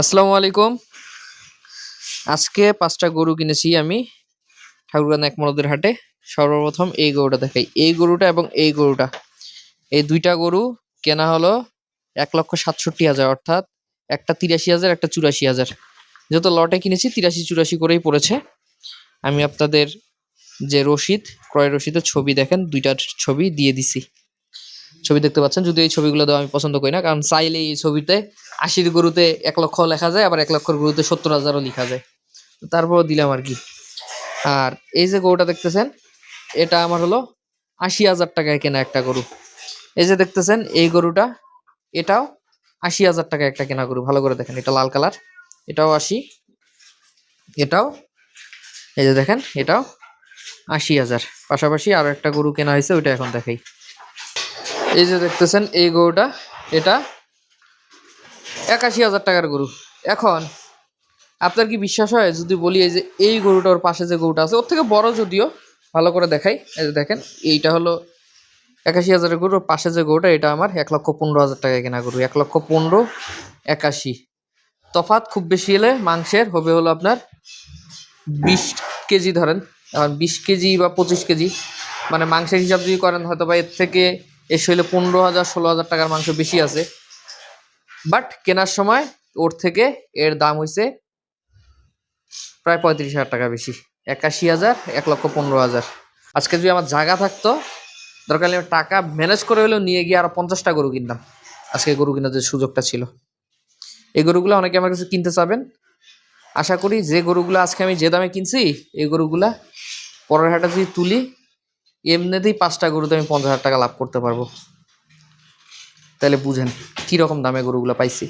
আসসালামু আলাইকুম। আজকে ৫টা গরু কিনেছি আমি ঠাকুরগাঁও এক মরদের হাটে। সর্বপ্রথম এই গরুটা দেখাই। এই গরুটা এবং এই গরুটা। এই ২ টা গরু কেনা হলো ১,৬৭,০০০ অর্থাৎ একটা ৮৩,০০০ একটা ৮৪,০০০। যেহেতু লটে কিনেছি ৮৩-৮৪ করেই পড়েছে। আমি আপনাদের যে রসিদ, ক্রয় রসিদের ছবি দেখেন ২ টার ছবি দিয়ে দিছি। ছবি দেখতে পাচ্ছেন। যদিও এই ছবিগুলো দেওয়া আমি পছন্দ করি না। কারণ চাইলে এই ছবিতে ৮০ গরুতে ১,০০,০০০ লেখা যায়, আবার ১,০০,০০০ গরুতে ৭০,০০০ ও লিখা যায়। তারপরও দিলাম আরকি। আর এই যে গরুটা দেখতেছেন, এটা আমার হলো ৮০,০০০ টাকায় কেনা একটা গরু। এই যে দেখতেছেন এই গরুটা, এটাও ৮০,০০০ টাকায় একটা কেনা গরু। ভালো করে দেখেন, এটা লাল কালার, এটাও ৮০, এটাও এই যে দেখেন এটাও ৮০,০০০। পাশাপাশি আরো একটা গরু কেনা হয়েছে, ওইটা এখন দেখাই। এই যে দেখতেছেন এই গরুটা, এটা ৮১,০০০ টাকার গরু। এখন আপনার কি বিশ্বাস হয় যদি বলি এই যে এই গরুটা, ওর পাশে যে গরুটা আছে ওর থেকে বড় যদিও, ভালো করে দেখাই। এই যে দেখেন এইটা হলো ৮১,০০০ গরু, ওর পাশে যে গরুটা এটা আমার ১,১৫,০০০ টাকায় কেনা গরু। ১,১৫,০০০, ৮১। তফাৎ খুব বেশি হলে মাংসের হবে হলো আপনার ২০ কেজি ধরেন। এখন ২০ কেজি বা ২৫ কেজি মানে মাংসের হিসাব যদি করেন হয়তো বা এর থেকে এর শৈলে ১৫,০০০ ১৬,০০০ টাকার মাংস বেশি আছে। বাট কেনার সময় ওর থেকে এর দাম হয়েছে প্রায় ৩৫,০০০ টাকা বেশি। ৮১,০০০, ১,১৫,০০০। আজকে যদি আমার জায়গা থাকতো, দরকার হলে আমি টাকা ম্যানেজ করে হলেও নিয়ে গিয়ে আরো ৫০টা গরু কিনতাম। আজকে গরু কেনার যে সুযোগটা ছিল, এই গরুগুলো অনেকে আমার কাছে কিনতে চাবেন। আশা করি যে গরুগুলো আজকে আমি যে দামে কিনছি, এই গরুগুলা পরের হাটে যদি তুলি, এমনিতেই ৫টা গরুতে আমি ৫০,০০০ টাকা লাভ করতে পারবো। তাহলে বুঝেন কীরকম দামে গরুগুলো পাইছি।